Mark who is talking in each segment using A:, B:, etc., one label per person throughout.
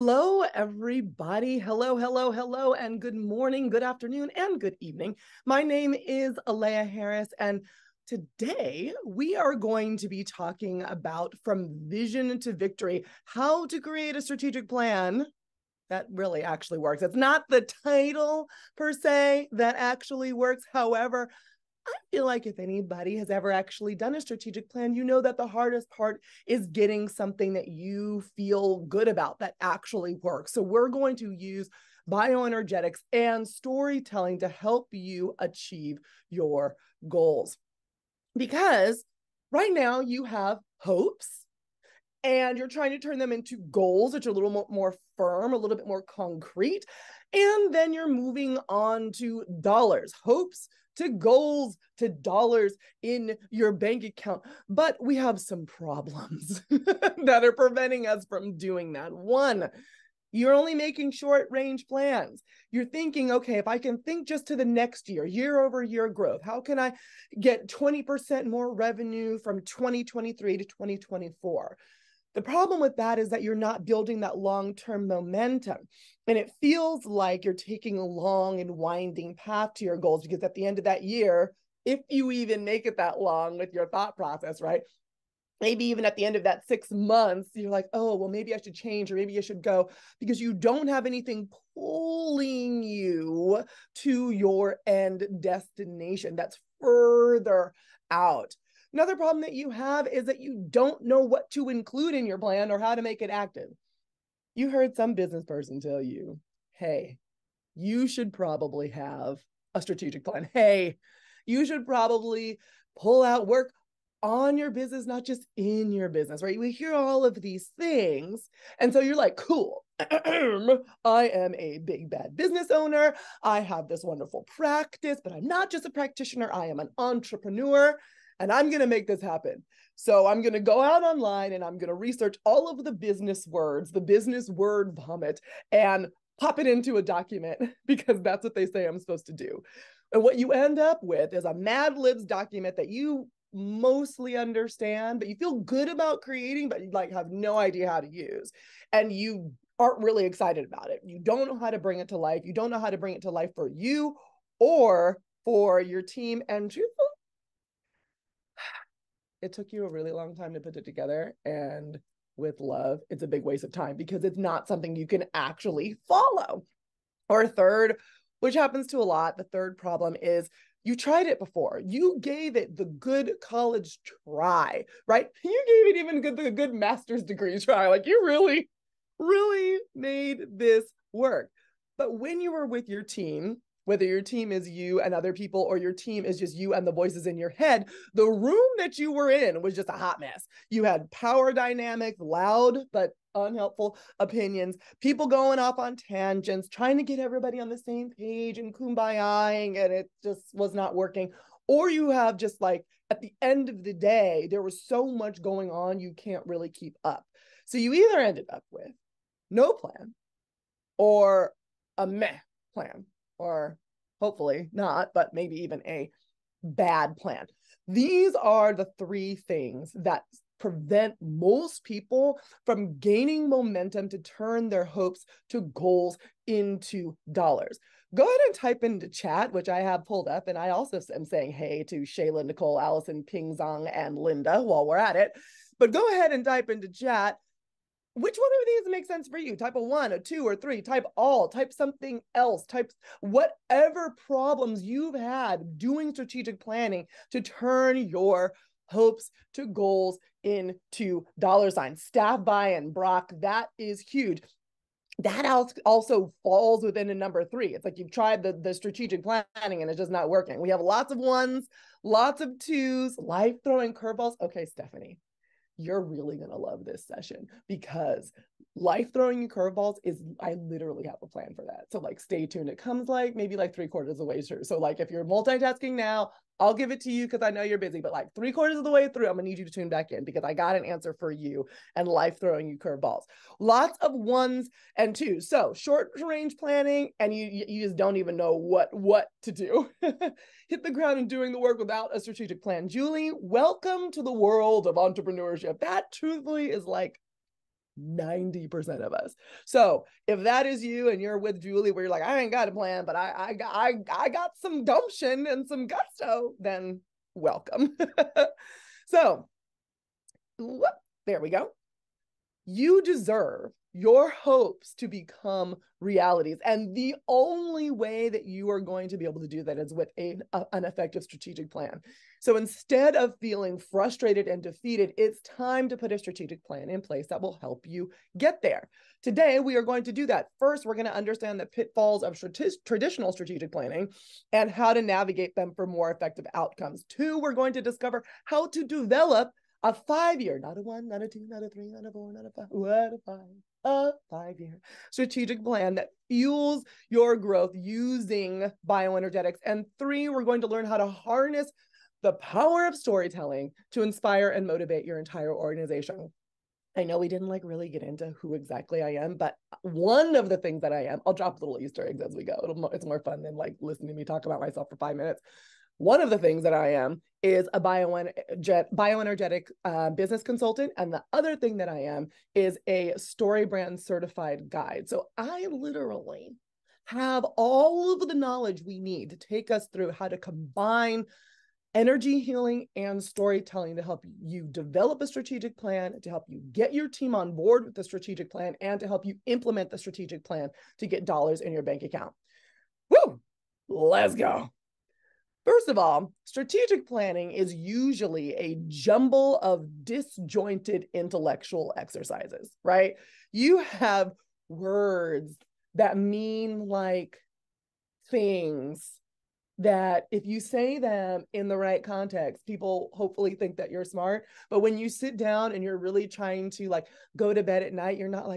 A: Hello, everybody. Hello, hello, hello, and good morning, good afternoon, and good evening. My name is Aleya Harris, and today we are going to be talking about from vision to victory, how to create a strategic plan that really actually works. It's not the title per se that actually works. However, I feel like if anybody has ever actually done a strategic plan, you know that the hardest part is getting something that you feel good about that actually works. So we're going to use bioenergetics and storytelling to help you achieve your goals. Because right now you have hopes and you're trying to turn them into goals, which are a little more firm, a little bit more concrete. And then you're moving on to dollars, hopes to goals to dollars in your bank account. But we have some problems that are preventing us from doing that. One, you're only making short range plans. You're thinking, okay, if I can think just to the next year over year growth, how can I get 20% more revenue from 2023 to 2024? The problem with that is that you're not building that long-term momentum. And it feels like you're taking a long and winding path to your goals, because at the end of that year, if you even make it that long with your thought process, right? Maybe even at the end of that 6 months, you're like, oh, well, maybe I should change, or maybe I should go, because you don't have anything pulling you to your end destination that's further out. Another problem that you have is that you don't know what to include in your plan or how to make it active. You heard some business person tell you, hey, you should probably have a strategic plan. Hey, you should probably pull out work on your business, not just in your business, right? We hear all of these things. And so you're like, cool. I am a big bad business owner. I have this wonderful practice, but I'm not just a practitioner. I am an entrepreneur, and I'm going to make this happen. So I'm going to go out online and I'm going to research all of the business words, the business word vomit, and pop it into a document, because that's what they say I'm supposed to do. And what you end up with is a Mad Libs document that you mostly understand, but you feel good about creating, but you like have no idea how to use. And you aren't really excited about it. You don't know how to bring it to life. You don't know how to bring it to life for you or for your team. And truthfully, it took you a really long time to put it together. And with love, it's a big waste of time, because it's not something you can actually follow. Or third, which happens to a lot, the third problem is you tried it before. You gave it the good college try, right? You gave it even the good master's degree try. Like, you really, really made this work. But when you were with your team, whether your team is you and other people, or your team is just you and the voices in your head, the room that you were in was just a hot mess. You had power dynamics, loud but unhelpful opinions, people going off on tangents, trying to get everybody on the same page and kumbayaing, and it just was not working. Or you have just like, at the end of the day, there was so much going on, you can't really keep up. So you either ended up with no plan, or a meh plan, or hopefully not, but maybe even a bad plan. These are the three things that prevent most people from gaining momentum to turn their hopes to goals into dollars. Go ahead and type into chat, which I have pulled up, and I also am saying hey to Shayla, Nicole, Allison, Ping Zong, and Linda while we're at it. But go ahead and type into chat, which one of these makes sense for you? Type a 1, a 2, or 3. Type all. Type something else. Type whatever problems you've had doing strategic planning to turn your hopes to goals into dollar signs. Staff buy-in, Brock, that is huge. That also falls within a number 3. It's like you've tried the strategic planning and it's just not working. We have lots of 1s, lots of 2s, life throwing curveballs. Okay, Stephanie, you're really going to love this session, because life throwing you curveballs is, I literally have a plan for that. So like, stay tuned. It comes like maybe like 3/4 of the way through. So like, if you're multitasking now, I'll give it to you because I know you're busy, but like 3/4 of the way through, I'm gonna need you to tune back in, because I got an answer for you and life throwing you curveballs. Lots of 1s and 2s. So short range planning, and you just don't even know what to do. Hit the ground and doing the work without a strategic plan. Julie, welcome to the world of entrepreneurship. That truthfully is like 90% of us. So if that is you and you're with Julie where you're like, I ain't got a plan, but I got some gumption and some gusto, then welcome. So whoop, there we go. You deserve your hopes to become realities. And the only way that you are going to be able to do that is with an effective strategic plan. So instead of feeling frustrated and defeated, it's time to put a strategic plan in place that will help you get there. Today, we are going to do that. First, we're going to understand the pitfalls of traditional strategic planning and how to navigate them for more effective outcomes. Two, we're going to discover how to develop a 5-year, not a 1, not a 2, not a 3, not a 4, not a 5, what a 5-year strategic plan that fuels your growth using bioenergetics. And 3, we're going to learn how to harness the power of storytelling to inspire and motivate your entire organization. I know we didn't really get into who exactly I am, but one of the things that I am, I'll drop little Easter eggs as we go. It's more fun than listening to me talk about myself for 5 minutes. One of the things that I am is a bioenergetic business consultant. And the other thing that I am is a story brand certified guide. So I literally have all of the knowledge we need to take us through how to combine energy healing and storytelling to help you develop a strategic plan, to help you get your team on board with the strategic plan, and to help you implement the strategic plan to get dollars in your bank account. Woo! Let's go. First of all, strategic planning is usually a jumble of disjointed intellectual exercises, right? You have words that mean things that if you say them in the right context, people hopefully think that you're smart. But when you sit down and you're really trying to go to bed at night, you're not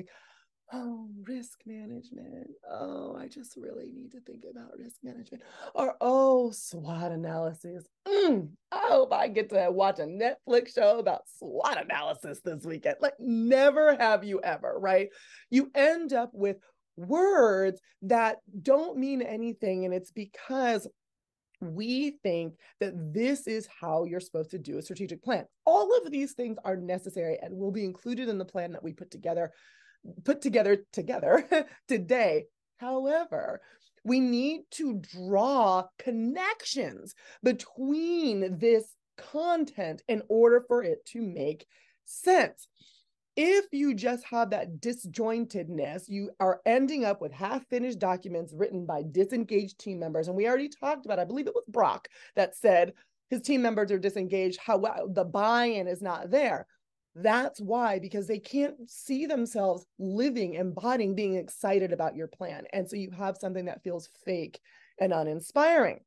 A: oh, risk management. Oh, I just really need to think about risk management. Or, oh, SWOT analysis. I hope I get to watch a Netflix show about SWOT analysis this weekend. Never have you ever, right? You end up with words that don't mean anything. And it's because we think that this is how you're supposed to do a strategic plan. All of these things are necessary and will be included in the plan that we put together today. However, we need to draw connections between this content in order for it to make sense. If you just have that disjointedness, you are ending up with half-finished documents written by disengaged team members. And we already talked about, I believe it was Brock that said his team members are disengaged, how the buy-in is not there. That's why, because they can't see themselves living, embodying, being excited about your plan. And so you have something that feels fake and uninspiring.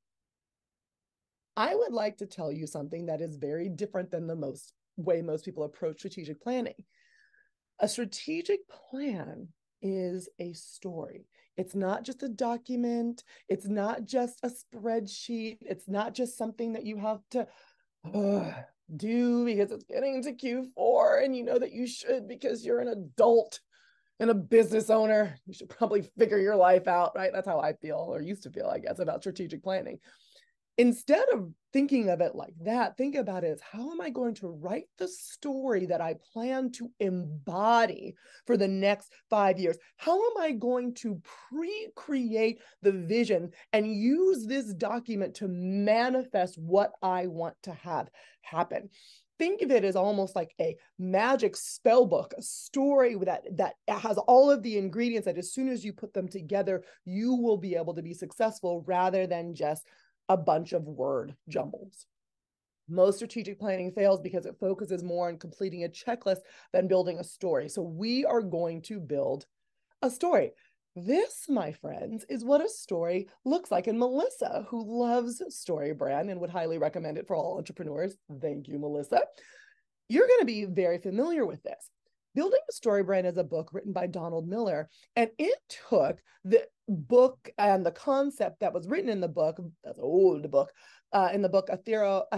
A: I would like to tell you something that is very different than the way most people approach strategic planning. A strategic plan is a story. It's not just a document. It's not just a spreadsheet. It's not just something that you have to do because it's getting to Q4 and you know that you should because you're an adult and a business owner. You should probably figure your life out, right? That's how I feel, or used to feel, I guess, about strategic planning. Instead of thinking of it like that, think about it as, how am I going to write the story that I plan to embody for the next 5 years? How am I going to pre-create the vision and use this document to manifest what I want to have happen? Think of it as almost like a magic spell book, a story that has all of the ingredients that as soon as you put them together, you will be able to be successful rather than just a bunch of word jumbles. Most strategic planning fails because it focuses more on completing a checklist than building a story. So we are going to build a story. This, my friends, is what a story looks like. And Melissa, who loves Story Brand and would highly recommend it for all entrepreneurs, thank you, Melissa, you're going to be very familiar with this. Building a Story Brand is a book written by Donald Miller, and it took the book and the concept that was written in the book, that's an old book, in the book, A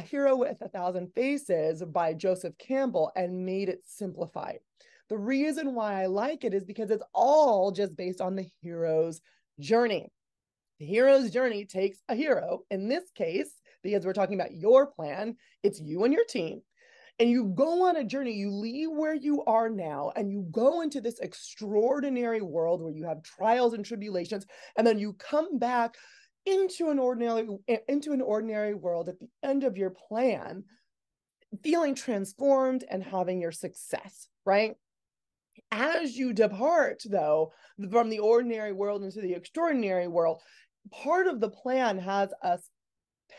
A: Hero with 1,000 Faces by Joseph Campbell, and made it simplified. The reason why I like it is because it's all just based on the hero's journey. The hero's journey takes a hero. In this case, because we're talking about your plan, it's you and your team. and you go on a journey. You leave where you are now and you go into this extraordinary world where you have trials and tribulations, and then you come back into an ordinary world at the end of your plan, feeling transformed and having your success, right? As you depart, though, from the ordinary world into the extraordinary world, part of the plan has us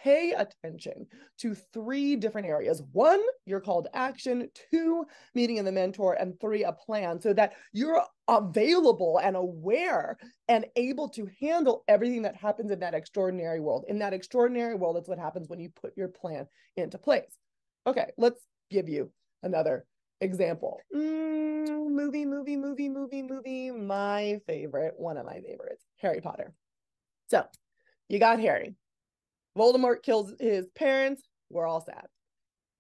A: pay attention to 3 different areas. 1, your call to action. 2, meeting the mentor. And 3, a plan, so that you're available and aware and able to handle everything that happens in that extraordinary world. In that extraordinary world, that's what happens when you put your plan into place. Okay, let's give you another example. Movie. My favorite, one of my favorites, Harry Potter. So you got Harry. Voldemort kills his parents. We're all sad.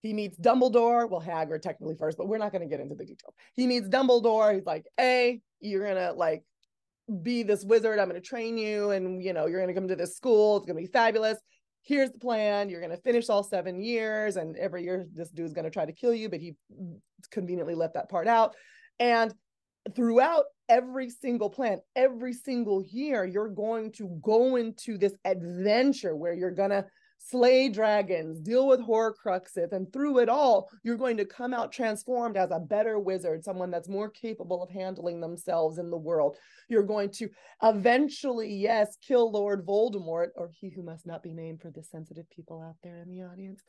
A: He meets Dumbledore. Well, Hagrid technically first, but we're not going to get into the details. He meets Dumbledore. He's like, hey, you're going to like be this wizard. I'm going to train you. And, you know, you're going to come to this school. It's going to be fabulous. Here's the plan. You're going to finish all 7 years. And every year this dude's going to try to kill you, but he conveniently left that part out. And throughout every single plan, every single year, you're going to go into this adventure where you're going to slay dragons, deal with Horcruxes, and through it all, you're going to come out transformed as a better wizard, someone that's more capable of handling themselves in the world. You're going to eventually, yes, kill Lord Voldemort, or he who must not be named for the sensitive people out there in the audience.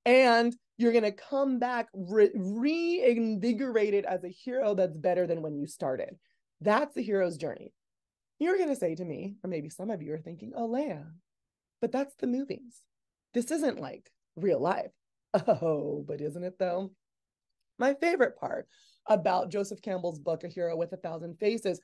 A: And you're going to come back reinvigorated as a hero that's better than when you started. That's the hero's journey. You're going to say to me, or maybe some of you are thinking, oh, Leah, but that's the movies. This isn't like real life. Oh, but isn't it though? My favorite part about Joseph Campbell's book, A Hero with a Thousand Faces,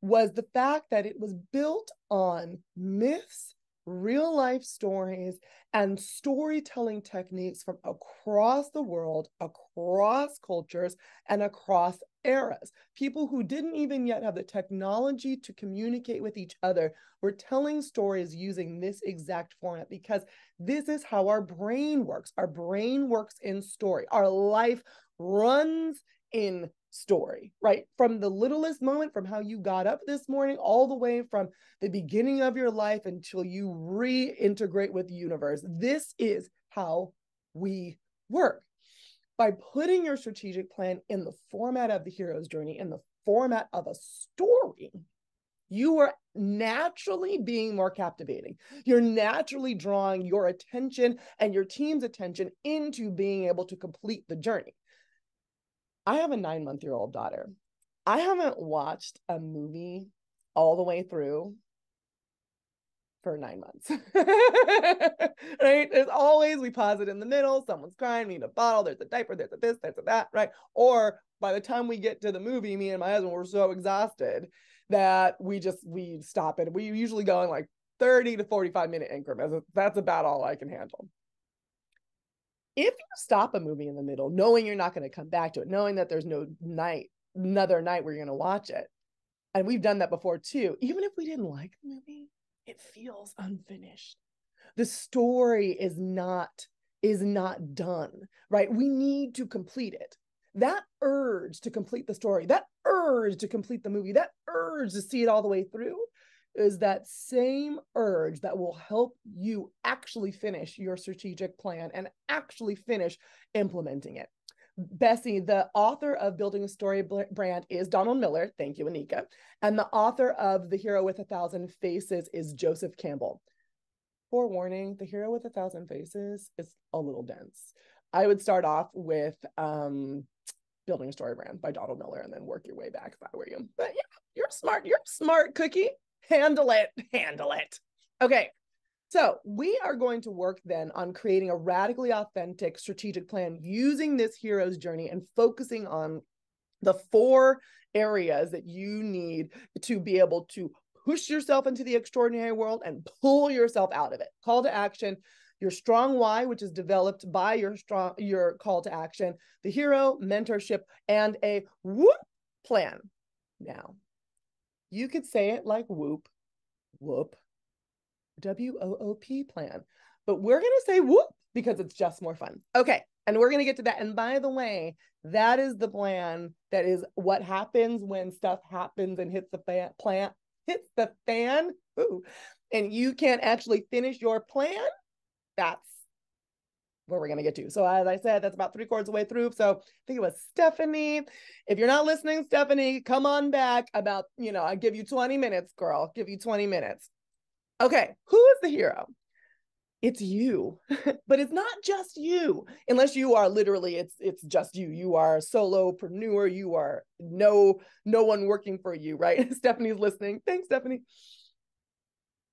A: was the fact that it was built on myths, real life stories, and storytelling techniques from across the world, across cultures, and across eras. People who didn't even yet have the technology to communicate with each other were telling stories using this exact format, because this is how our brain works. Our brain works in story. Our life runs in story, right? From the littlest moment, from how you got up this morning, all the way from the beginning of your life until you reintegrate with the universe. This is how we work. By putting your strategic plan in the format of the hero's journey, in the format of a story, you are naturally being more captivating. You're naturally drawing your attention and your team's attention into being able to complete the journey. I have a 9-month-old daughter. I haven't watched a movie all the way through for 9 months. Right? There's always, we pause it in the middle, someone's crying, we need a bottle, there's a diaper, there's a this, there's a that, right? Or by the time we get to the movie, me and my husband were so exhausted that we stop it. We usually go in like 30 to 45 minute increments. That's about all I can handle. If you stop a movie in the middle, knowing you're not going to come back to it, knowing that there's another night where you're going to watch it, and we've done that before too, even if we didn't like the movie, it feels unfinished. The story is not done, right? We need to complete it. That urge to complete the story, that urge to complete the movie, that urge to see it all the way through is that same urge that will help you actually finish your strategic plan and actually finish implementing it. Bessie, the author of Building a Story Brand, is Donald Miller. Thank you, Anika. And the author of The Hero with a Thousand Faces is Joseph Campbell. Forewarning, The Hero with a Thousand Faces is a little dense. I would start off with Building a Story Brand by Donald Miller and then work your way back if I were you. But yeah, you're smart, Cookie. Handle it. Okay. So we are going to work then on creating a radically authentic strategic plan using this hero's journey and focusing on the 4 areas that you need to be able to push yourself into the extraordinary world and pull yourself out of it. Call to action, your strong why, which is developed by your call to action, the hero, mentorship, and a whoop plan. Now, you could say it like whoop, WOOP plan, but we're going to say whoop because it's just more fun. Okay, And we're going to get to that. And by the way, that is the plan. That is what happens when stuff happens and hits the fan. Ooh, and you can't actually finish your plan. That's where we're going to get to. So as I said, that's about 3/4 of the way through. So I think it was Stephanie. If you're not listening, Stephanie, come on back about, I give you 20 minutes, girl, give you 20 minutes. Okay. Who is the hero? It's you, but it's not just you, unless you are literally, it's just you. You are a solopreneur. You are no one working for you, right? Stephanie's listening. Thanks, Stephanie.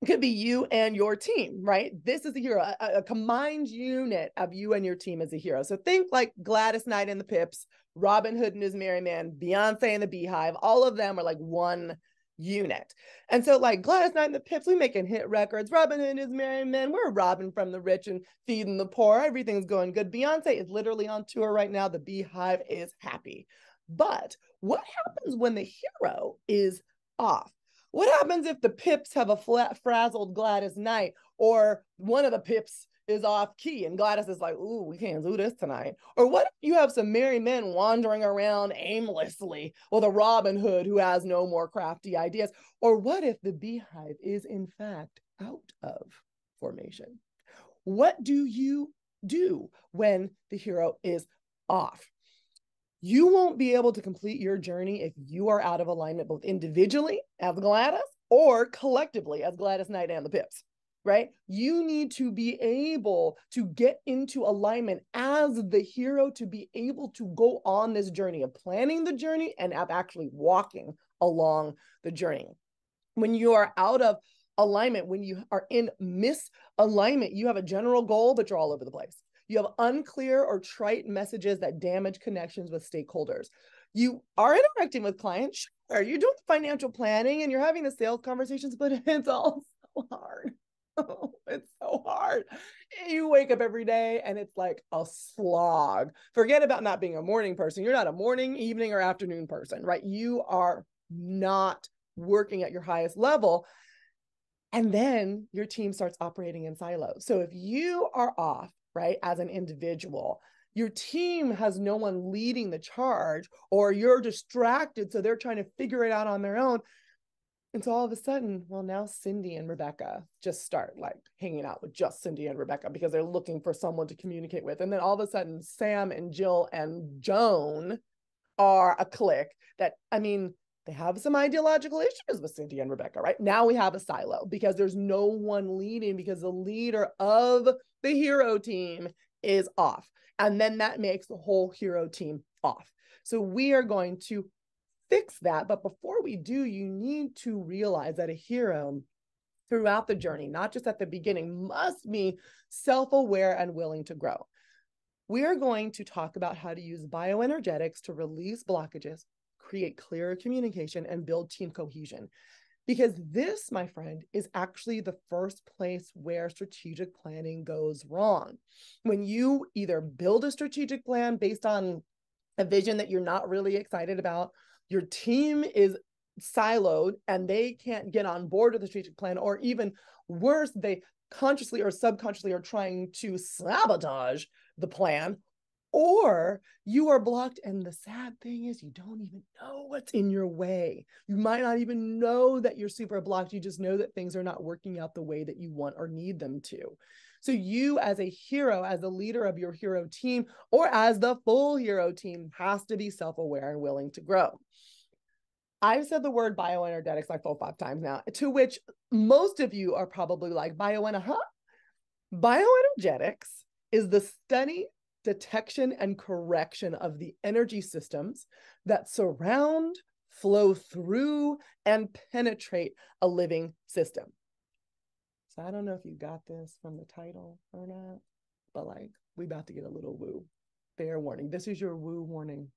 A: It could be you and your team, right? This is a hero, a combined unit of you and your team as a hero. So think like Gladys Knight and the Pips, Robin Hood and his Merry Man, Beyonce and the Beehive. All of them are like one unit. And so like Gladys Knight and the Pips, we making hit records. Robin Hood and his Merry Men, we're robbing from the rich and feeding the poor. Everything's going good. Beyonce is literally on tour right now. The Beehive is happy. But what happens when the hero is off? What happens if the Pips have a frazzled Gladys Knight, or one of the Pips is off key and Gladys is like, ooh, we can't do this tonight? Or what if you have some merry men wandering around aimlessly with a Robin Hood who has no more crafty ideas? Or what if the Beehive is in fact out of formation? What do you do when the hero is off? You won't be able to complete your journey if you are out of alignment, both individually as Gladys or collectively as Gladys Knight and the Pips, right? You need to be able to get into alignment as the hero to be able to go on this journey of planning the journey and of actually walking along the journey. When you are out of alignment, when you are in misalignment, you have a general goal, but you're all over the place. You have unclear or trite messages that damage connections with stakeholders. You are interacting with clients. Sure, you're doing financial planning and you're having the sales conversations, but it's all so hard. Oh, it's so hard. You wake up every day and it's like a slog. Forget about not being a morning person. You're not a morning, evening, or afternoon person, right? You are not working at your highest level. And then your team starts operating in silos. So if you are off, right, as an individual, your team has no one leading the charge, or you're distracted, so they're trying to figure it out on their own. And so all of a sudden, well, now Cindy and Rebecca just start like hanging out with just Cindy and Rebecca because they're looking for someone to communicate with. And then all of a sudden, Sam and Jill and Joan are a clique that, they have some ideological issues with Cindy and Rebecca, right? Now we have a silo because there's no one leading, because the leader of the hero team is off. And then that makes the whole hero team off. So we are going to fix that. But before we do, you need to realize that a hero throughout the journey, not just at the beginning, must be self-aware and willing to grow. We are going to talk about how to use bioenergetics to release blockages, create clearer communication, and build team cohesion. Because this, my friend, is actually the first place where strategic planning goes wrong. When you either build a strategic plan based on a vision that you're not really excited about, your team is siloed and they can't get on board with the strategic plan, or even worse, they consciously or subconsciously are trying to sabotage the plan, or you are blocked. And the sad thing is you don't even know what's in your way. You might not even know that you're super blocked. You just know that things are not working out the way that you want or need them to. So you as a hero, as the leader of your hero team, or as the full hero team, has to be self-aware and willing to grow. I've said the word bioenergetics like 4 or 5 times now, to which most of you are probably like, Bioenergetics is the study, detection, and correction of the energy systems that surround, flow through, and penetrate a living system. So I don't know if you got this from the title or not, but like, we about to get a little woo. Fair warning. This is your woo warning.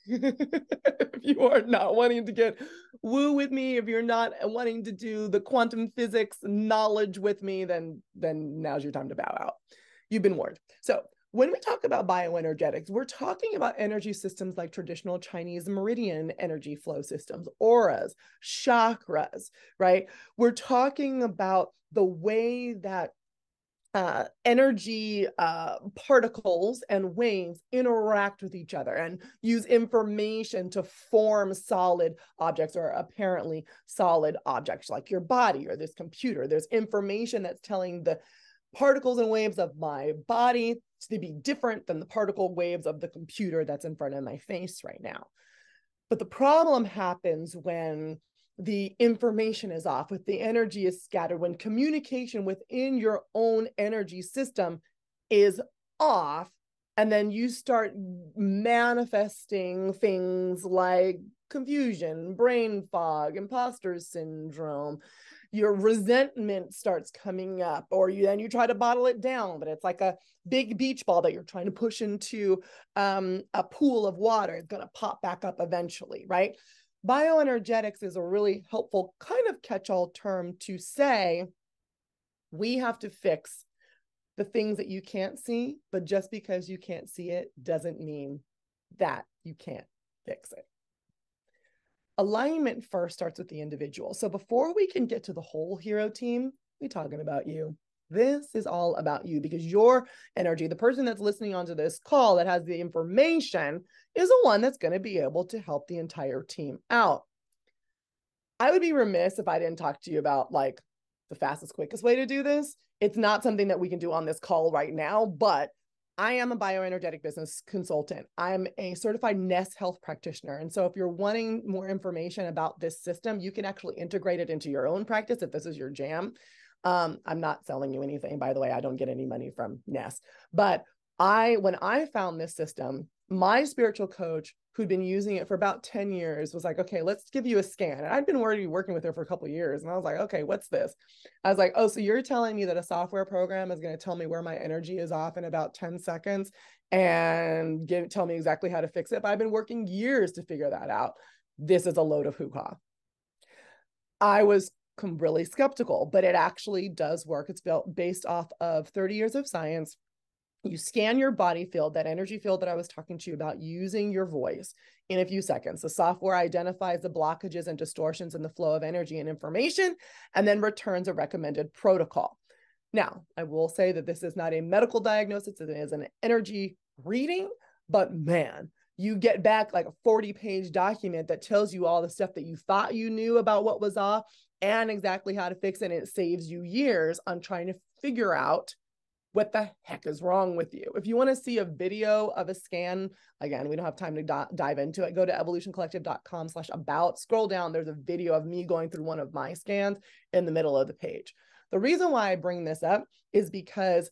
A: If you are not wanting to get woo with me, if you're not wanting to do the quantum physics knowledge with me, then now's your time to bow out. You've been warned. So when we talk about bioenergetics, we're talking about energy systems like traditional Chinese meridian energy flow systems, auras, chakras, right? We're talking about the way that energy particles and waves interact with each other and use information to form solid objects, or apparently solid objects like your body or this computer. There's information that's telling the particles and waves of my body to be different than the particle waves of the computer that's in front of my face right now. But the problem happens when the information is off, when the energy is scattered, when communication within your own energy system is off, and then you start manifesting things like confusion, brain fog, imposter syndrome. Your resentment starts coming up, or then you try to bottle it down, but it's like a big beach ball that you're trying to push into a pool of water. It's going to pop back up eventually, right? Bioenergetics is a really helpful kind of catch-all term to say we have to fix the things that you can't see, but just because you can't see it doesn't mean that you can't fix it. Alignment first starts with the individual. So before we can get to the whole hero team, we're talking about you. This is all about you, because your energy, the person that's listening onto this call that has the information, is the one that's going to be able to help the entire team out. I would be remiss if I didn't talk to you about like the fastest, quickest way to do this. It's not something that we can do on this call right now, but I am a bioenergetic business consultant. I'm a certified Nest health practitioner. And so if you're wanting more information about this system, you can actually integrate it into your own practice if this is your jam. I'm not selling you anything, by the way. I don't get any money from Nest. But when I found this system, my spiritual coach, who'd been using it for about 10 years, was like, okay, let's give you a scan. And I'd been already working with her for a couple of years. And I was like, okay, what's this? I was like, oh, so you're telling me that a software program is going to tell me where my energy is off in about 10 seconds and tell me exactly how to fix it? But I've been working years to figure that out. This is a load of hoo-ha. I was really skeptical, but it actually does work. It's built based off of 30 years of science. You scan your body field, that energy field that I was talking to you about, using your voice in a few seconds. The software identifies the blockages and distortions in the flow of energy and information, and then returns a recommended protocol. Now, I will say that this is not a medical diagnosis. It is an energy reading, but man, you get back like a 40-page document that tells you all the stuff that you thought you knew about what was off and exactly how to fix it. And it saves you years on trying to figure out what the heck is wrong with you. If you want to see a video of a scan, again, we don't have time to dive into it. Go to evolutioncollective.com/about. Scroll down. There's a video of me going through one of my scans in the middle of the page. The reason why I bring this up is because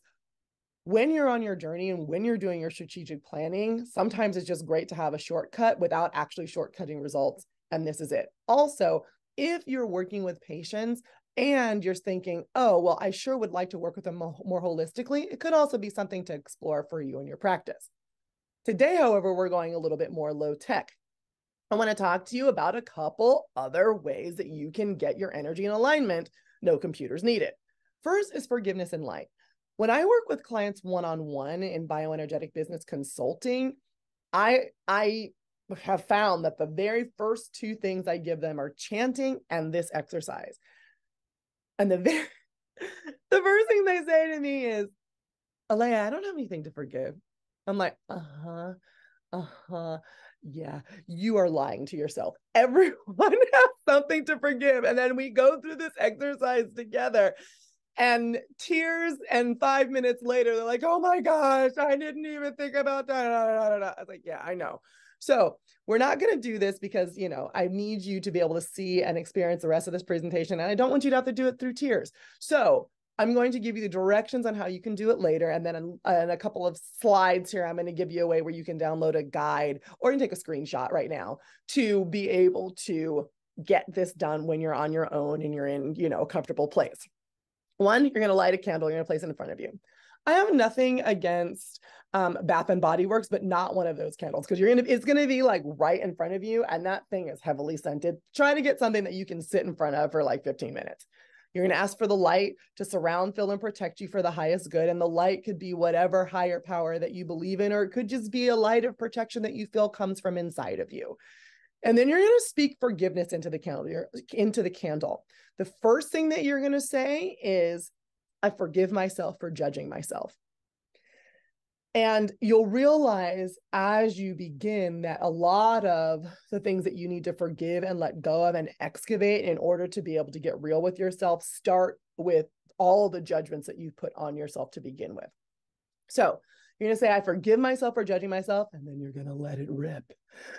A: when you're on your journey and when you're doing your strategic planning, sometimes it's just great to have a shortcut without actually shortcutting results. And this is it. Also, if you're working with patients and you're thinking, oh, well, I sure would like to work with them more holistically, it could also be something to explore for you in your practice. Today, however, we're going a little bit more low tech. I want to talk to you about a couple other ways that you can get your energy in alignment. No computers needed. First is forgiveness and light. When I work with clients one-on-one in bioenergetic business consulting, I have found that the very first two things I give them are chanting and this exercise. And the first thing they say to me is, Aleya, I don't have anything to forgive. I'm like, yeah, you are lying to yourself. Everyone has something to forgive. And then we go through this exercise together, and tears, and 5 minutes later, they're like, oh my gosh, I didn't even think about that. I was like, yeah, I know. So we're not going to do this because, you know, I need you to be able to see and experience the rest of this presentation. And I don't want you to have to do it through tears. So I'm going to give you the directions on how you can do it later. And then in a couple of slides here, I'm going to give you a way where you can download a guide, or you can take a screenshot right now to be able to get this done when you're on your own and you're in, you know, a comfortable place. One, you're going to light a candle, you're going to place it in front of you. I have nothing against Bath and Body Works, but not one of those candles, because it's going to be like right in front of you, and that thing is heavily scented. Try to get something that you can sit in front of for like 15 minutes. You're going to ask for the light to surround, fill, and protect you for the highest good. And the light could be whatever higher power that you believe in, or it could just be a light of protection that you feel comes from inside of you. And then you're going to speak forgiveness into the candle. The first thing that you're going to say is, I forgive myself for judging myself. And you'll realize as you begin that a lot of the things that you need to forgive and let go of and excavate in order to be able to get real with yourself start with all the judgments that you put on yourself to begin with. So you're going to say, I forgive myself for judging myself, and then you're going to let it rip.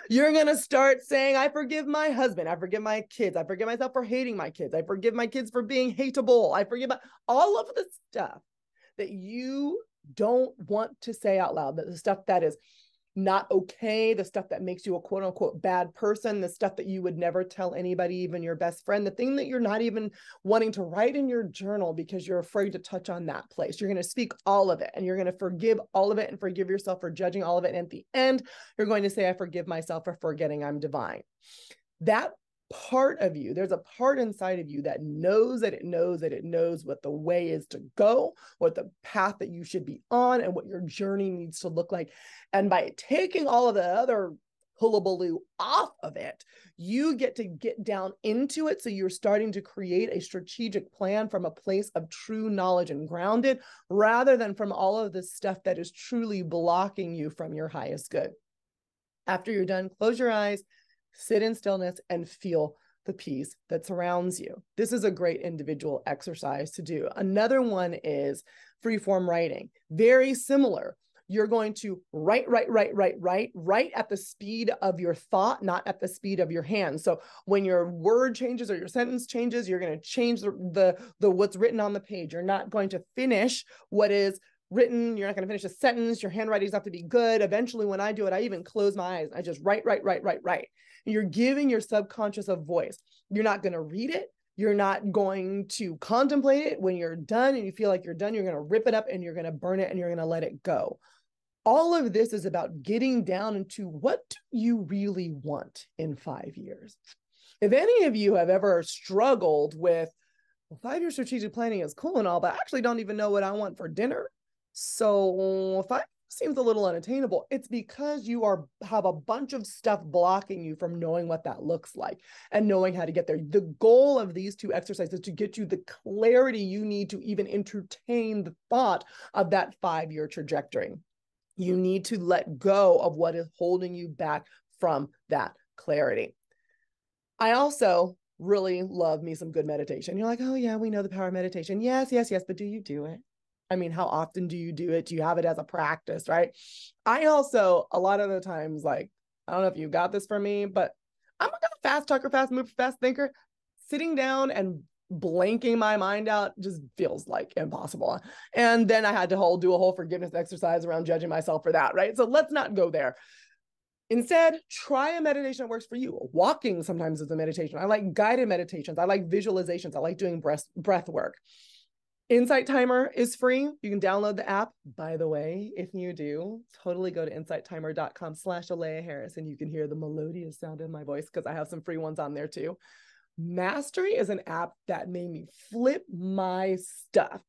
A: You're going to start saying, I forgive my husband. I forgive my kids. I forgive myself for hating my kids. I forgive my kids for being hateable. I forgive all of the stuff that you don't want to say out loud, the stuff that is not okay, the stuff that makes you a quote unquote bad person, the stuff that you would never tell anybody, even your best friend, the thing that you're not even wanting to write in your journal because you're afraid to touch on that place. You're going to speak all of it, and you're going to forgive all of it and forgive yourself for judging all of it. And at the end, you're going to say, I forgive myself for forgetting I'm divine. That part of you, there's a part inside of you that knows that it knows that it knows what the way is to go, what the path that you should be on, and what your journey needs to look like. And by taking all of the other hullabaloo off of it, you get to get down into it. So you're starting to create a strategic plan from a place of true knowledge and grounded, rather than from all of this stuff that is truly blocking you from your highest good. After you're done, close your eyes, sit in stillness, and feel the peace that surrounds you. This is a great individual exercise to do. Another one is freeform writing. Very similar. You're going to write at the speed of your thought, not at the speed of your hand. So when your word changes or your sentence changes, you're going to change the what's written on the page. You're not going to finish what is written. You're not going to finish a sentence. Your handwriting doesn't have to be good. Eventually, when I do it, I even close my eyes. I just write. You're giving your subconscious a voice. You're not going to read it. You're not going to contemplate it. When you're done and you feel like you're done, you're going to rip it up and you're going to burn it and you're going to let it go. All of this is about getting down into what do you really want in 5 years. If any of you have ever struggled with, well, 5-year strategic planning is cool and all, but I actually don't even know what I want for dinner. So 5 seems a little unattainable. It's because you have a bunch of stuff blocking you from knowing what that looks like and knowing how to get there. The goal of these 2 exercises is to get you the clarity you need to even entertain the thought of that 5-year trajectory. You need to let go of what is holding you back from that clarity. I also really love me some good meditation. You're like, oh yeah, we know the power of meditation. Yes, but do you do it? I mean, how often do you do it? Do you have it as a practice, right? I also, a lot of the times, like, I don't know if you got this for me, but I'm a fast talker, fast mover, fast thinker. Sitting down and blanking my mind out just feels like impossible. And then I had to do a whole forgiveness exercise around judging myself for that, right? So let's not go there. Instead, try a meditation that works for you. Walking sometimes is a meditation. I like guided meditations. I like visualizations. I like doing breath work. Insight Timer is free. You can download the app. By the way, if you do, totally go to insighttimer.com/Aleya Harris and you can hear the melodious sound in my voice because I have some free ones on there too. Mastery is an app that made me flip my stuff.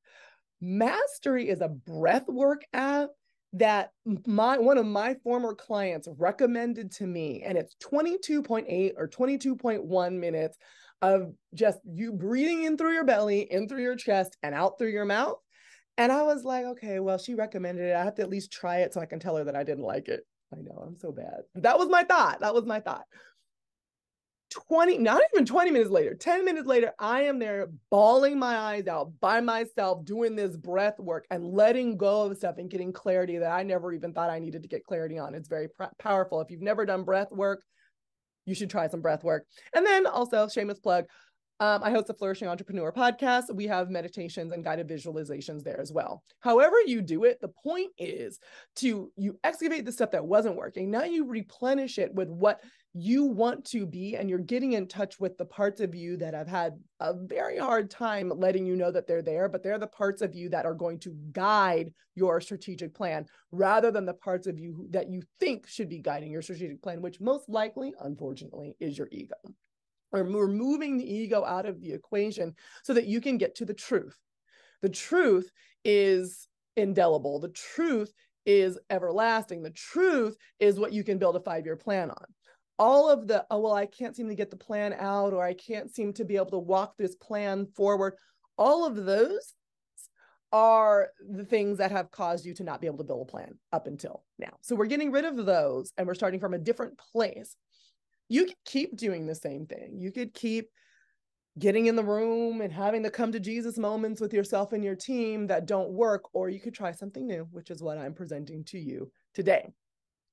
A: Mastery is a breathwork app that one of my former clients recommended to me, and it's 22.8 or 22.1 minutes of just you breathing in through your belly, in through your chest, and out through your mouth. And I was like, okay, well, she recommended it. I have to at least try it so I can tell her that I didn't like it. I know, I'm so bad. That was my thought. not even 20 minutes later, 10 minutes later, I am there bawling my eyes out by myself, doing this breath work and letting go of stuff and getting clarity that I never even thought I needed to get clarity on. It's very powerful. If you've never done breath work, you should try some breath work. And then also, shameless plug, I host the Flourishing Entrepreneur podcast. We have meditations and guided visualizations there as well. However you do it, the point is you excavate the stuff that wasn't working. Now you replenish it with what you want to be, and you're getting in touch with the parts of you that have had a very hard time letting you know that they're there, but they're the parts of you that are going to guide your strategic plan rather than the parts of you that you think should be guiding your strategic plan, which most likely, unfortunately, is your ego. Or removing the ego out of the equation so that you can get to the truth. The truth is indelible. The truth is everlasting. The truth is what you can build a 5-year plan on. All of the, oh, well, I can't seem to get the plan out, or I can't seem to be able to walk this plan forward. All of those are the things that have caused you to not be able to build a plan up until now. So we're getting rid of those and we're starting from a different place. You could keep doing the same thing. You could keep getting in the room and having the come to Jesus moments with yourself and your team that don't work, or you could try something new, which is what I'm presenting to you today.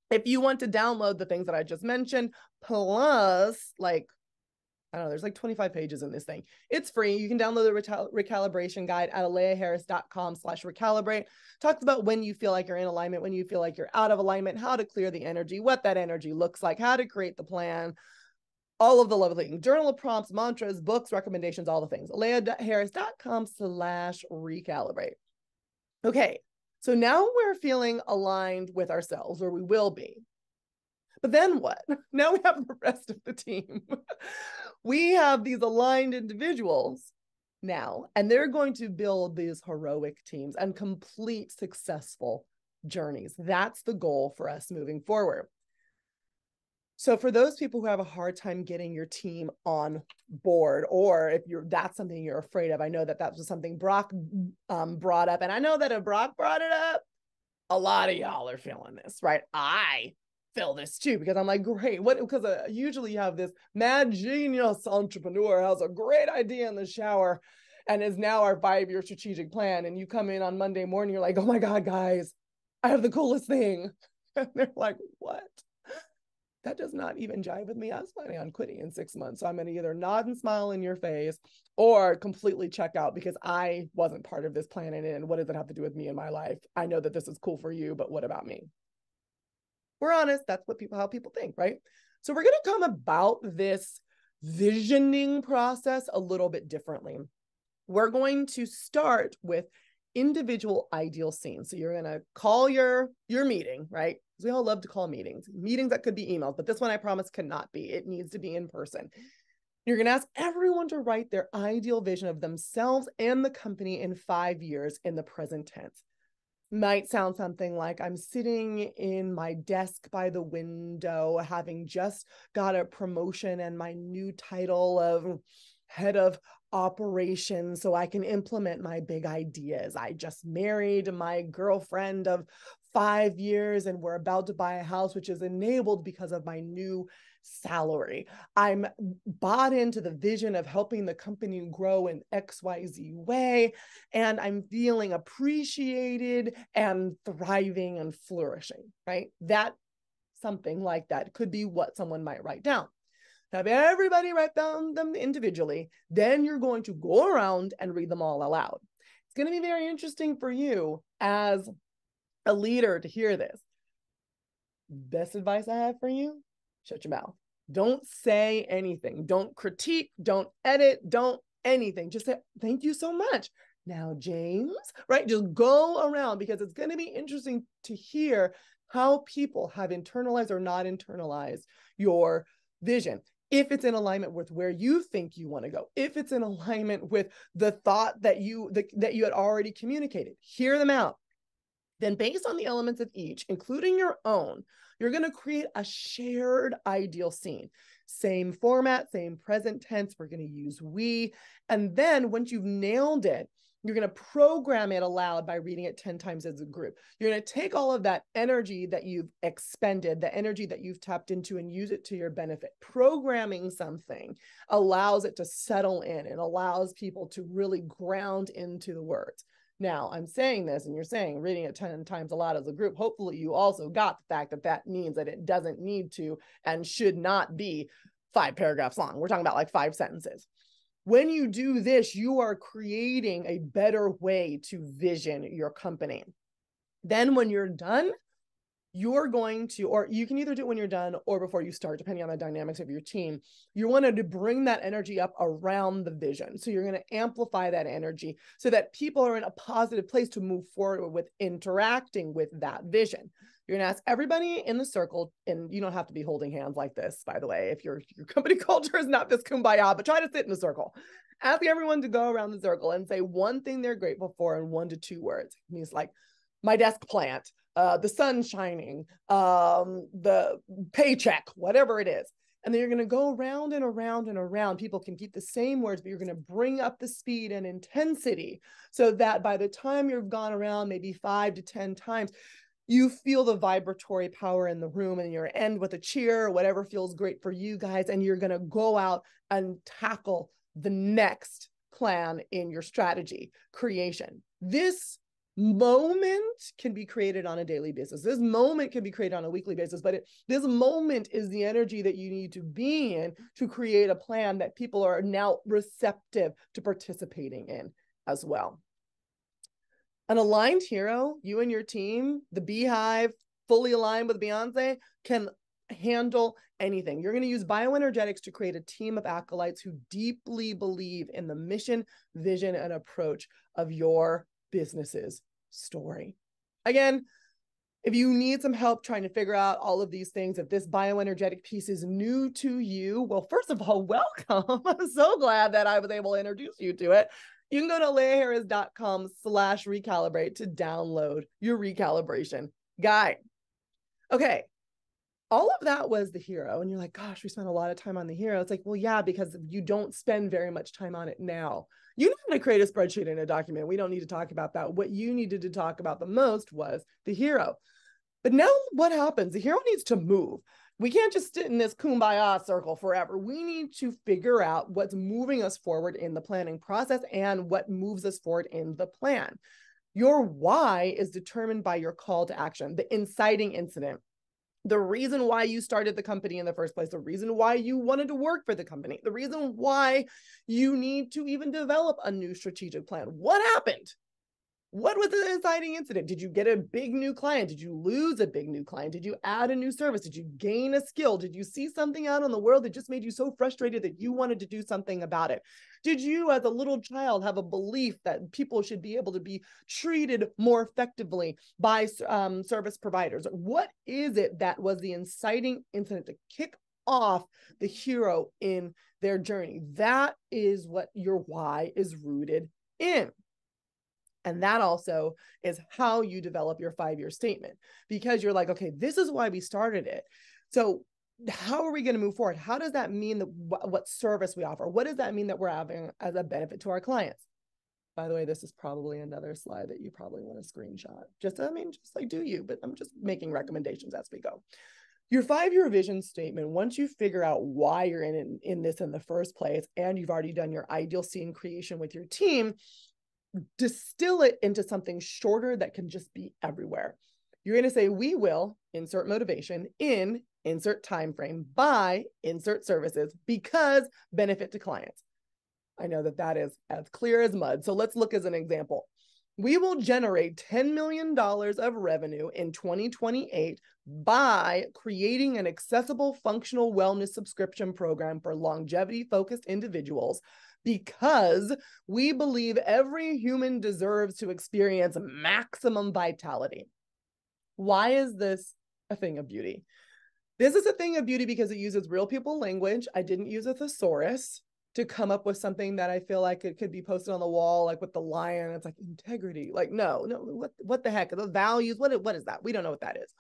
A: If you want to download the things that I just mentioned, plus like, I don't know, there's like 25 pages in this thing. It's free. You can download the recalibration guide at aleyaharris.com/recalibrate. Talks about when you feel like you're in alignment, when you feel like you're out of alignment, how to clear the energy, what that energy looks like, how to create the plan, all of the lovely things, journal of prompts, mantras, books, recommendations, all the things. aleyaharris.com/recalibrate. Okay, so now we're feeling aligned with ourselves, or we will be. But then what? Now we have the rest of the team. We have these aligned individuals now, and they're going to build these heroic teams and complete successful journeys. That's the goal for us moving forward. So for those people who have a hard time getting your team on board, or if that's something you're afraid of, I know that was something Brock brought up, and I know that if Brock brought it up, a lot of y'all are feeling this, right? I feel this too, because I'm like, great, what? Because usually you have this mad genius entrepreneur who has a great idea in the shower and is now our 5-year strategic plan, and you come in on Monday morning, you're like, oh my God, guys, I have the coolest thing. And they're like, what? That does not even jive with me. I was planning on quitting in 6 months. So I'm going to either nod and smile in your face or completely check out because I wasn't part of this plan. And what does it have to do with me in my life? I know that this is cool for you, but what about me? We're honest. That's how people think, right? So we're going to come about this visioning process a little bit differently. We're going to start with individual ideal scenes. So you're going to call your meeting, right? Because we all love to call meetings that could be emails, but this one I promise cannot be. It needs to be in person. You're going to ask everyone to write their ideal vision of themselves and the company in 5 years in the present tense. Might sound something like, I'm sitting in my desk by the window, having just got a promotion and my new title of head of operations so I can implement my big ideas. I just married my girlfriend of 5 years and we're about to buy a house, which is enabled because of my new salary. I'm bought into the vision of helping the company grow in XYZ way, and I'm feeling appreciated and thriving and flourishing, right? That something like that could be what someone might write down. Now, if everybody write down them individually, then you're going to go around and read them all aloud. It's going to be very interesting for you as a leader to hear this. Best advice I have for you, shut your mouth. Don't say anything. Don't critique, don't edit, don't anything. Just say, thank you so much. Now, James, right? Just go around, because it's going to be interesting to hear how people have internalized or not internalized your vision. If it's in alignment with where you think you want to go, if it's in alignment with the thought that you had already communicated, hear them out. Then based on the elements of each, including your own, you're going to create a shared ideal scene. Same format, same present tense. We're going to use we. And then once you've nailed it, you're going to program it aloud by reading it 10 times as a group. You're going to take all of that energy that you've expended, the energy that you've tapped into, and use it to your benefit. Programming something allows it to settle in and allows people to really ground into the words. Now, I'm saying this and you're saying reading it 10 times aloud as a group. Hopefully you also got the fact that that means that it doesn't need to and should not be 5 paragraphs long. We're talking about like 5 sentences. When you do this, you are creating a better way to vision your company. Then when you're done, you're going to, or you can either do it when you're done or before you start, depending on the dynamics of your team. You wanted to bring that energy up around the vision. So you're going to amplify that energy so that people are in a positive place to move forward with interacting with that vision. You're going to ask everybody in the circle, and you don't have to be holding hands like this, by the way, if your company culture is not this kumbaya, but try to sit in a circle. Ask everyone to go around the circle and say one thing they're grateful for in 1 to 2 words. It means like my desk plant, the sun shining, the paycheck, whatever it is. And then you're going to go around and around and around. People can keep the same words, but you're going to bring up the speed and intensity so that by the time you've gone around maybe 5 to 10 times, you feel the vibratory power in the room, and you're end with a cheer or whatever feels great for you guys. And you're going to go out and tackle the next plan in your strategy creation. This moment can be created on a daily basis. This moment can be created on a weekly basis, but this moment is the energy that you need to be in to create a plan that people are now receptive to participating in as well. An aligned hero, you and your team, the beehive, fully aligned with Beyonce, can handle anything. You're going to use bioenergetics to create a team of acolytes who deeply believe in the mission, vision, and approach of your business's story. Again, if you need some help trying to figure out all of these things, if this bioenergetic piece is new to you, well, first of all, welcome. I'm so glad that I was able to introduce you to it. You can go to aleyaharris.com/recalibrate to download your recalibration guide. Okay. All of that was the hero. And you're like, gosh, we spent a lot of time on the hero. It's like, well, yeah, because you don't spend very much time on it now. You know how to create a spreadsheet in a document. We don't need to talk about that. What you needed to talk about the most was the hero. But now what happens? The hero needs to move. We can't just sit in this kumbaya circle forever. We need to figure out what's moving us forward in the planning process and what moves us forward in the plan. Your why is determined by your call to action, the inciting incident. The reason why you started the company in the first place, the reason why you wanted to work for the company, the reason why you need to even develop a new strategic plan. What happened? What was the inciting incident? Did you get a big new client? Did you lose a big new client? Did you add a new service? Did you gain a skill? Did you see something out in the world that just made you so frustrated that you wanted to do something about it? Did you, as a little child, have a belief that people should be able to be treated more effectively by service providers? What is it that was the inciting incident to kick off the hero in their journey? That is what your why is rooted in. And that also is how you develop your 5-year statement, because you're like, okay, this is why we started it. So how are we going to move forward? How does that mean that what service we offer? What does that mean that we're having as a benefit to our clients? By the way, this is probably another slide that you probably want to screenshot. Just like do you, but I'm just making recommendations as we go. Your 5-year vision statement, once you figure out why you're in this in the first place, and you've already done your ideal scene creation with your team, distill it into something shorter that can just be everywhere. You're going to say, we will insert motivation in insert time frame by insert services because benefit to clients. I know that is as clear as mud. So let's look as an example. We will generate $10 million of revenue in 2028 by creating an accessible functional wellness subscription program for longevity-focused individuals, because we believe every human deserves to experience maximum vitality. Why is this a thing of beauty? This is a thing of beauty because it uses real people language. I didn't use a thesaurus to come up with something that I feel like it could be posted on the wall, like with the lion. It's like integrity. Like, no, what the heck? The values, what is that? We don't know what that is.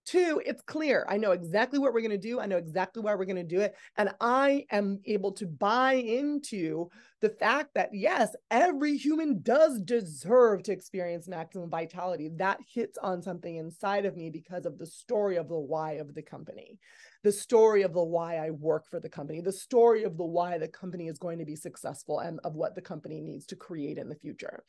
A: 2, it's clear. I know exactly what we're going to do. I know exactly why we're going to do it. And I am able to buy into the fact that, yes, every human does deserve to experience maximum vitality. That hits on something inside of me because of the story of the why of the company, the story of the why I work for the company, the story of the why the company is going to be successful, and of what the company needs to create in the future.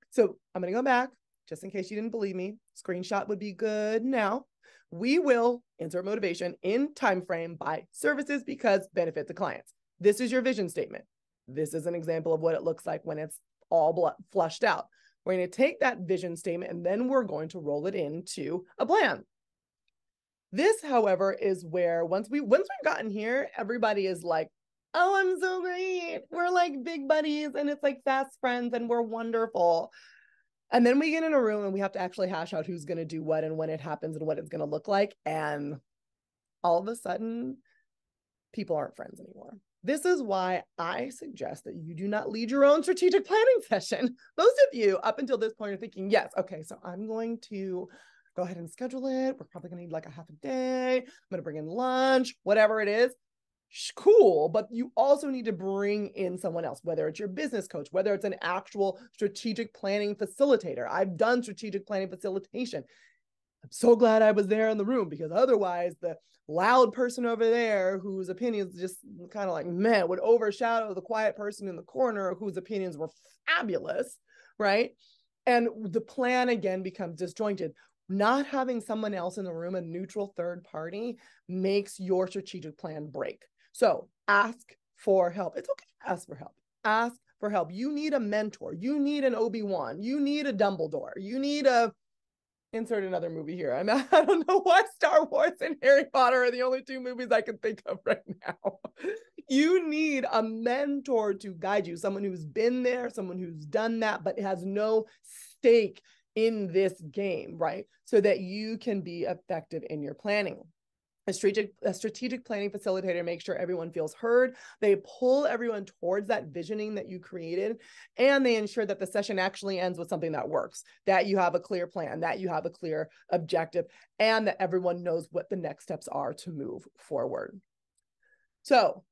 A: So I'm going to go back just in case you didn't believe me. Screenshot would be good now. We will insert motivation in time frame by services because benefit the clients. This is your vision statement. This is an example of what it looks like when it's all flushed out. We're going to take that vision statement and then we're going to roll it into a plan. This, however, is where once we've gotten here, everybody is like, oh, I'm so great. We're like big buddies and it's like fast friends and we're wonderful. And then we get in a room and we have to actually hash out who's going to do what and when it happens and what it's going to look like. And all of a sudden, people aren't friends anymore. This is why I suggest that you do not lead your own strategic planning session. Most of you up until this point are thinking, yes, okay, so I'm going to go ahead and schedule it. We're probably going to need like a half a day. I'm going to bring in lunch, whatever it is. cool, but you also need to bring in someone else, whether it's your business coach, whether it's an actual strategic planning facilitator. I've done strategic planning facilitation. I'm so glad I was there in the room, because otherwise the loud person over there whose opinions just kind of like, man, would overshadow the quiet person in the corner whose opinions were fabulous, right? And the plan again becomes disjointed. Not having someone else in the room, a neutral third party, makes your strategic plan break. So ask for help. It's okay to ask for help. Ask for help. You need a mentor. You need an Obi-Wan. You need a Dumbledore. You need a, insert another movie here. I don't know why Star Wars and Harry Potter are the only two movies I can think of right now. You need a mentor to guide you, someone who's been there, someone who's done that, but has no stake in this game, right? So that you can be effective in your planning. A strategic planning facilitator makes sure everyone feels heard. They pull everyone towards that visioning that you created, and they ensure that the session actually ends with something that works, that you have a clear plan, that you have a clear objective, and that everyone knows what the next steps are to move forward. So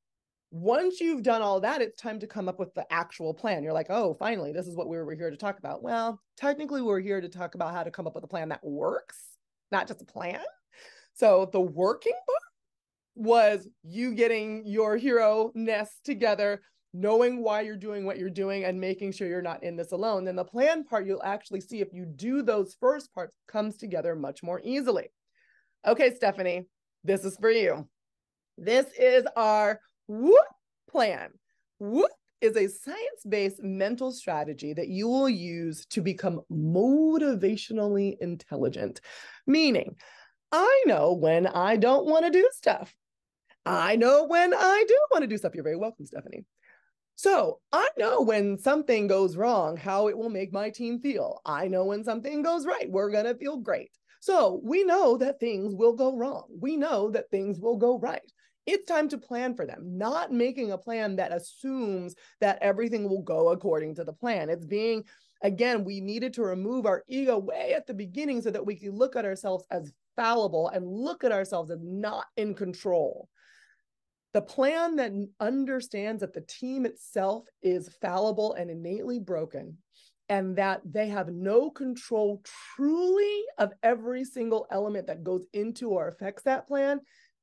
A: once you've done all that, it's time to come up with the actual plan. You're like, oh, finally, this is what we were here to talk about. Well, technically, we're here to talk about how to come up with a plan that works, not just a plan. So the working part was you getting your hero nest together, knowing why you're doing what you're doing, and making sure you're not in this alone. Then the plan part, you'll actually see if you do those first parts, comes together much more easily. Okay, Stephanie, this is for you. This is our whoop plan. Whoop is a science-based mental strategy that you will use to become motivationally intelligent, meaning I know when I don't want to do stuff. I know when I do want to do stuff. You're very welcome, Stephanie. So I know when something goes wrong, how it will make my team feel. I know when something goes right, we're going to feel great. So we know that things will go wrong. We know that things will go right. It's time to plan for them, not making a plan that assumes that everything will go according to the plan. It's being, again, we needed to remove our ego way at the beginning so that we can look at ourselves as fallible and look at ourselves as not in control. The plan that understands that the team itself is fallible and innately broken, and that they have no control truly of every single element that goes into or affects that plan,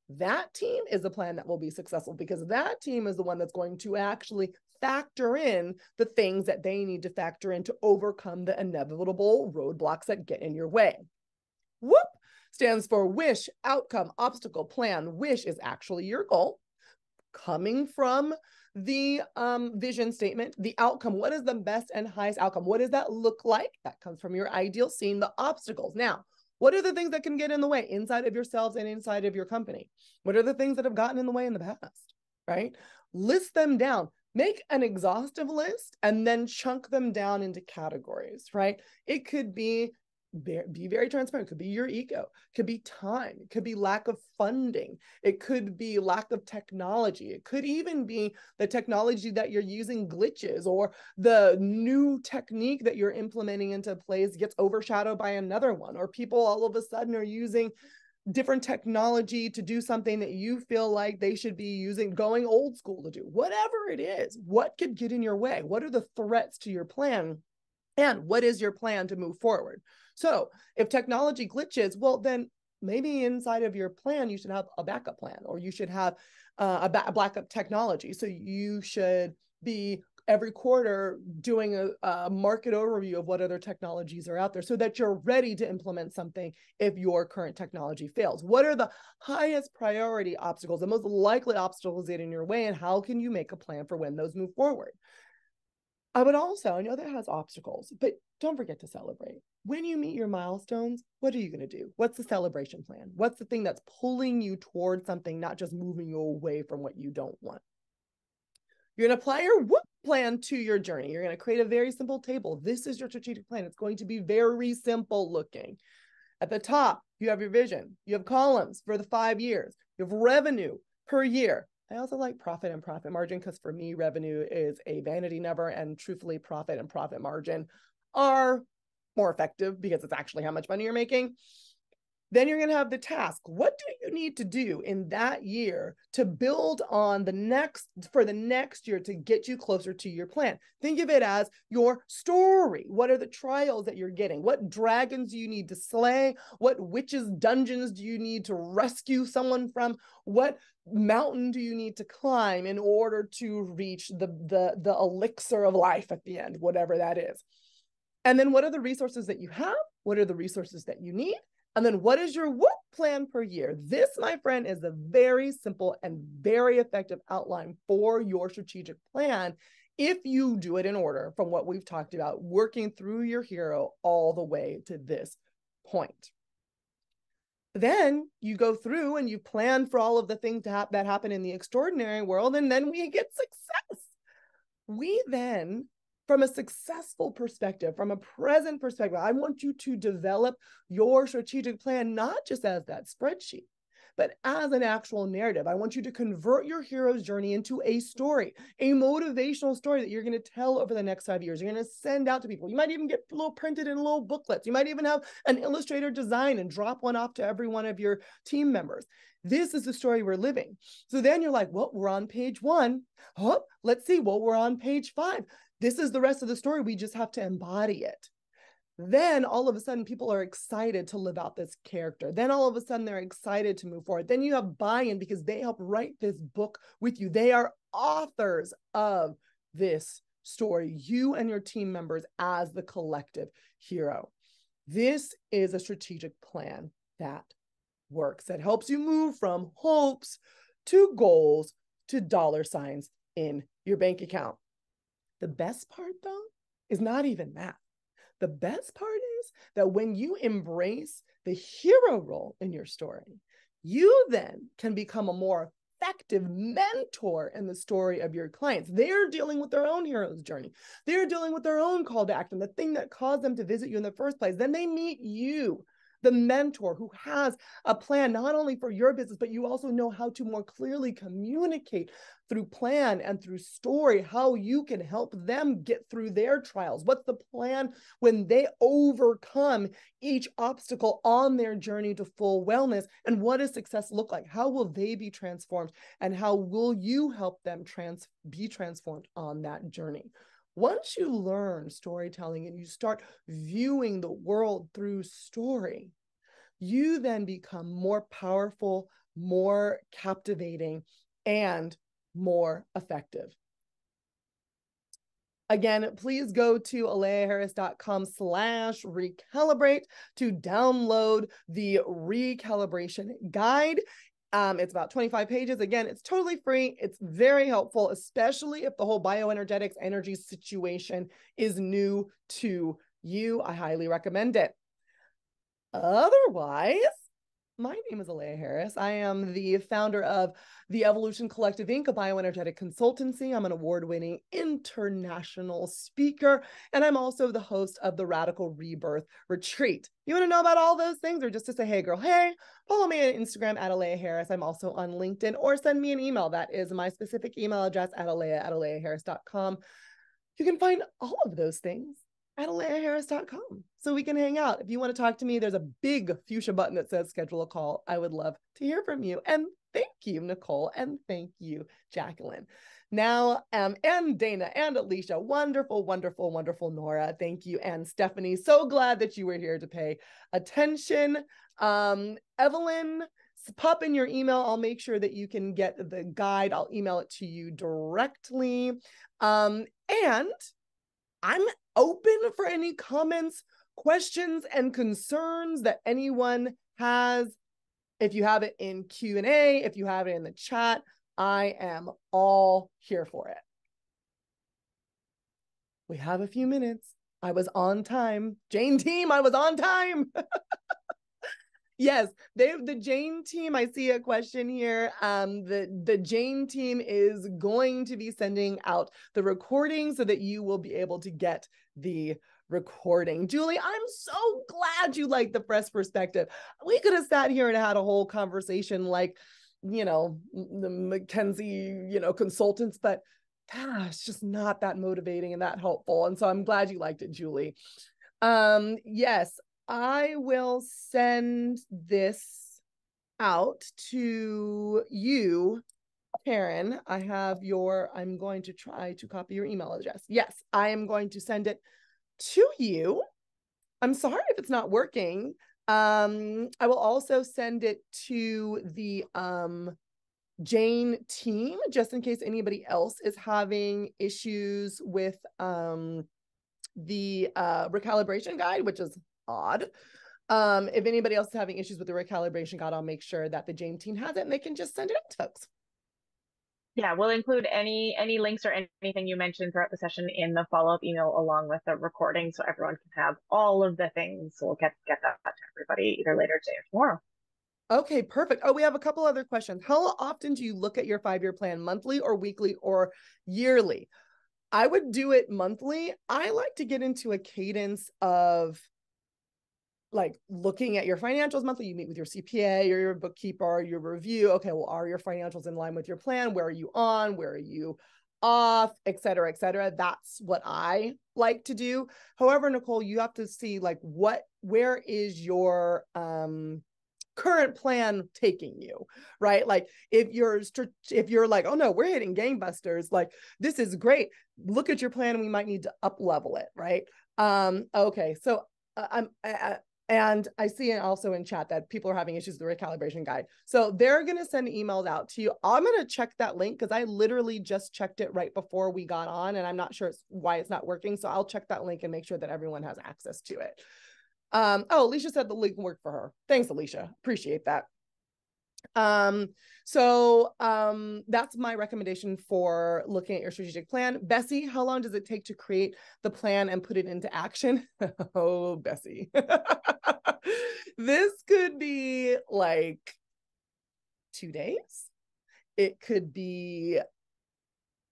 A: that team is a plan that will be successful, because that team is the one that's going to actually factor in the things that they need to factor in to overcome the inevitable roadblocks that get in your way. Whoop stands for wish, outcome, obstacle, plan. Wish is actually your goal, coming from the vision statement. The outcome, what is the best and highest outcome? What does that look like? That comes from your ideal scene. The obstacles. Now, what are the things that can get in the way inside of yourselves and inside of your company? What are the things that have gotten in the way in the past, right? List them down. Make an exhaustive list and then chunk them down into categories, right? It could be very transparent. It could be your ego. It could be time. It could be lack of funding. It could be lack of technology. It could even be the technology that you're using glitches, or the new technique that you're implementing into place gets overshadowed by another one, or people all of a sudden are using different technology to do something that you feel like they should be using, going old school to do. Whatever it is, what could get in your way? What are the threats to your plan? And what is your plan to move forward? So if technology glitches, well, then maybe inside of your plan, you should have a backup plan, or you should have a backup technology. So you should be every quarter doing a market overview of what other technologies are out there, so that you're ready to implement something if your current technology fails. What are the highest priority obstacles, the most likely obstacles that in your way, and how can you make a plan for when those move forward? I would also, I know that has obstacles, but don't forget to celebrate. When you meet your milestones, what are you going to do? What's the celebration plan? What's the thing that's pulling you towards something, not just moving you away from what you don't want? You're going to apply your whoop plan to your journey. You're going to create a very simple table. This is your strategic plan. It's going to be very simple looking. At the top, you have your vision. You have columns for the 5 years. You have revenue per year. I also like profit and profit margin, because for me, revenue is a vanity number, and truthfully, profit and profit margin are more effective because it's actually how much money you're making. Then you're going to have the task. What do you need to do in that year to build on the next year to get you closer to your plan? Think of it as your story. What are the trials that you're getting? What dragons do you need to slay? What witches' dungeons do you need to rescue someone from? What mountain do you need to climb in order to reach the elixir of life at the end, whatever that is? And then what are the resources that you have? What are the resources that you need? And then what is your what plan per year? This, my friend, is a very simple and very effective outline for your strategic plan if you do it in order from what we've talked about, working through your hero all the way to this point. Then you go through and you plan for all of the things that happen in the extraordinary world, and then we get success. We then, from a successful perspective, from a present perspective, I want you to develop your strategic plan, not just as that spreadsheet, but as an actual narrative. I want you to convert your hero's journey into a story, a motivational story that you're going to tell over the next 5 years. You're going to send out to people. You might even get little printed in little booklets. You might even have an illustrator design and drop one off to every one of your team members. This is the story we're living. So then you're like, well, we're on page 1. Oh, let's see. Well, we're on page 5. This is the rest of the story. We just have to embody it. Then all of a sudden, people are excited to live out this character. Then all of a sudden, they're excited to move forward. Then you have buy-in because they help write this book with you. They are authors of this story, you and your team members as the collective hero. This is a strategic plan that works, that helps you move from hopes to goals to dollar signs in your bank account. The best part, though, is not even that. The best part is that when you embrace the hero role in your story, you then can become a more effective mentor in the story of your clients. They're dealing with their own hero's journey. They're dealing with their own call to action, the thing that caused them to visit you in the first place. Then they meet you, the mentor who has a plan not only for your business, but you also know how to more clearly communicate through plan and through story, how you can help them get through their trials. What's the plan when they overcome each obstacle on their journey to full wellness? And what does success look like? How will they be transformed? And how will you help them be transformed on that journey? Once you learn storytelling and you start viewing the world through story, you then become more powerful, more captivating, and more effective. Again, please go to aleyaharris.com/recalibrate to download the recalibration guide. It's about 25 pages. Again, it's totally free. It's very helpful, especially if the whole bioenergetics energy situation is new to you. I highly recommend it. Otherwise, my name is Aleya Harris. I am the founder of the Evolution Collective Inc., a bioenergetic consultancy. I'm an award-winning international speaker, and I'm also the host of the Radical Rebirth Retreat. You want to know about all those things, or just to say, hey, girl, hey, follow me on Instagram at Aleya Harris. I'm also on LinkedIn, or send me an email. That is my specific email address at aleyaharris.com. You can find all of those things at aleyaharris.com so we can hang out. If you want to talk to me, there's a big fuchsia button that says schedule a call. I would love to hear from you. And thank you, Nicole, and thank you, Jacqueline. Now, and Dana and Alicia, wonderful, wonderful, wonderful Nora, thank you, and Stephanie, so glad that you were here to pay attention. Evelyn, pop in your email. I'll make sure that you can get the guide. I'll email it to you directly. And I'm open for any comments, questions, and concerns that anyone has. If you have it in Q&A, if you have it in the chat, I am all here for it. We have a few minutes. I was on time. Jane team, I was on time. Yes, the Jane team, I see a question here. The Jane team is going to be sending out the recording so that you will be able to get the recording. Julie, I'm so glad you like the fresh perspective. We could have sat here and had a whole conversation like, the McKinsey, consultants, but it's just not that motivating and that helpful. And so I'm glad you liked it, Julie. Yes. I will send this out to you, Karen. I'm going to try to copy your email address. Yes, I am going to send it to you. I'm sorry if it's not working. I will also send it to the Jane team, just in case anybody else is having issues with the recalibration guide, which is odd. If anybody else is having issues with the recalibration guide, I'll make sure that the Jane team has it and they can just send it out to folks.
B: Yeah, we'll include any links or anything you mentioned throughout the session in the follow-up email along with the recording so everyone can have all of the things. So we'll get that to everybody either later today or tomorrow.
A: Okay, perfect. Oh, we have a couple other questions. How often do you look at your 5-year plan, monthly or weekly or yearly? I would do it monthly. I like to get into a cadence of like looking at your financials monthly. You meet with your CPA or your bookkeeper, your review. Okay, well, are your financials in line with your plan? Where are you on? Where are you off, et cetera, et cetera. That's what I like to do. However, Nicole, you have to see like where is your current plan taking you, right? Like if you're like, oh no, we're hitting gangbusters, like this is great, look at your plan, we might need to up level it, right? Okay, so and I see it also in chat that people are having issues with the recalibration guide. So they're going to send emails out to you. I'm going to check that link because I literally just checked it right before we got on and I'm not sure why it's not working. So I'll check that link and make sure that everyone has access to it. Oh, Alicia said the link worked for her. Thanks, Alicia. Appreciate that. That's my recommendation for looking at your strategic plan. Bessie, how long does it take to create the plan and put it into action? Oh, Bessie. This could be like 2 days. It could be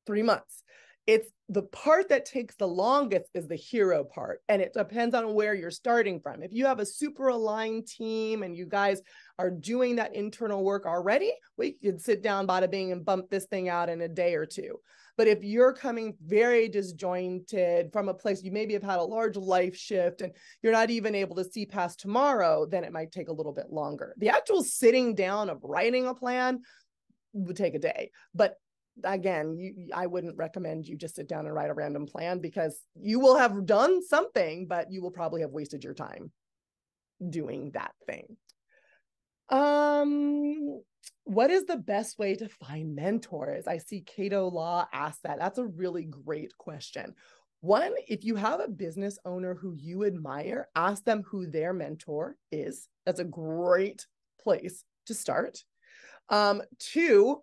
A: 3 months. It's the part that takes the longest is the hero part. And it depends on where you're starting from. If you have a super aligned team and you guys are doing that internal work already, we could sit down, bada bing, and bump this thing out in a day or two. But if you're coming very disjointed from a place, you maybe have had a large life shift and you're not even able to see past tomorrow, then it might take a little bit longer. The actual sitting down of writing a plan would take a day. But again, I wouldn't recommend you just sit down and write a random plan because you will have done something, but you will probably have wasted your time doing that thing. What is the best way to find mentors? I see Cato Law ask that. That's a really great question. One, if you have a business owner who you admire, ask them who their mentor is. That's a great place to start. Two,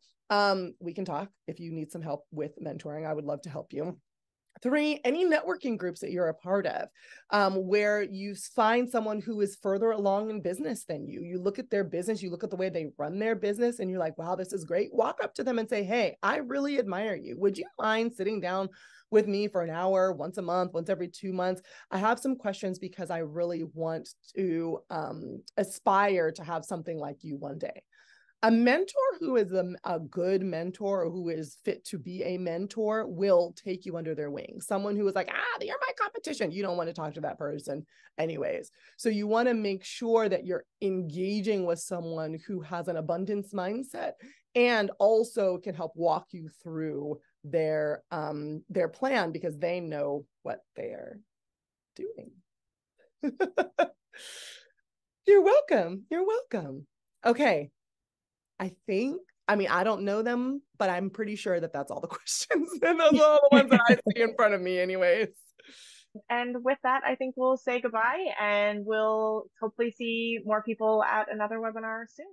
A: we can talk if you need some help with mentoring. I would love to help you. 3, any networking groups that you're a part of, where you find someone who is further along in business than you. You look at their business, you look at the way they run their business, and you're like, wow, this is great. Walk up to them and say, hey, I really admire you. Would you mind sitting down with me for an hour, once a month, once every 2 months? I have some questions because I really want to aspire to have something like you one day. A mentor who is a good mentor or who is fit to be a mentor will take you under their wing. Someone who is like, you're my competition. You don't want to talk to that person anyways. So you want to make sure that you're engaging with someone who has an abundance mindset and also can help walk you through their plan because they know what they're doing. You're welcome. You're welcome. Okay. I don't know them, but I'm pretty sure that that's all the questions. And those are all the ones that I see in front of me anyways.
B: And with that, I think we'll say goodbye and we'll hopefully see more people at another webinar soon.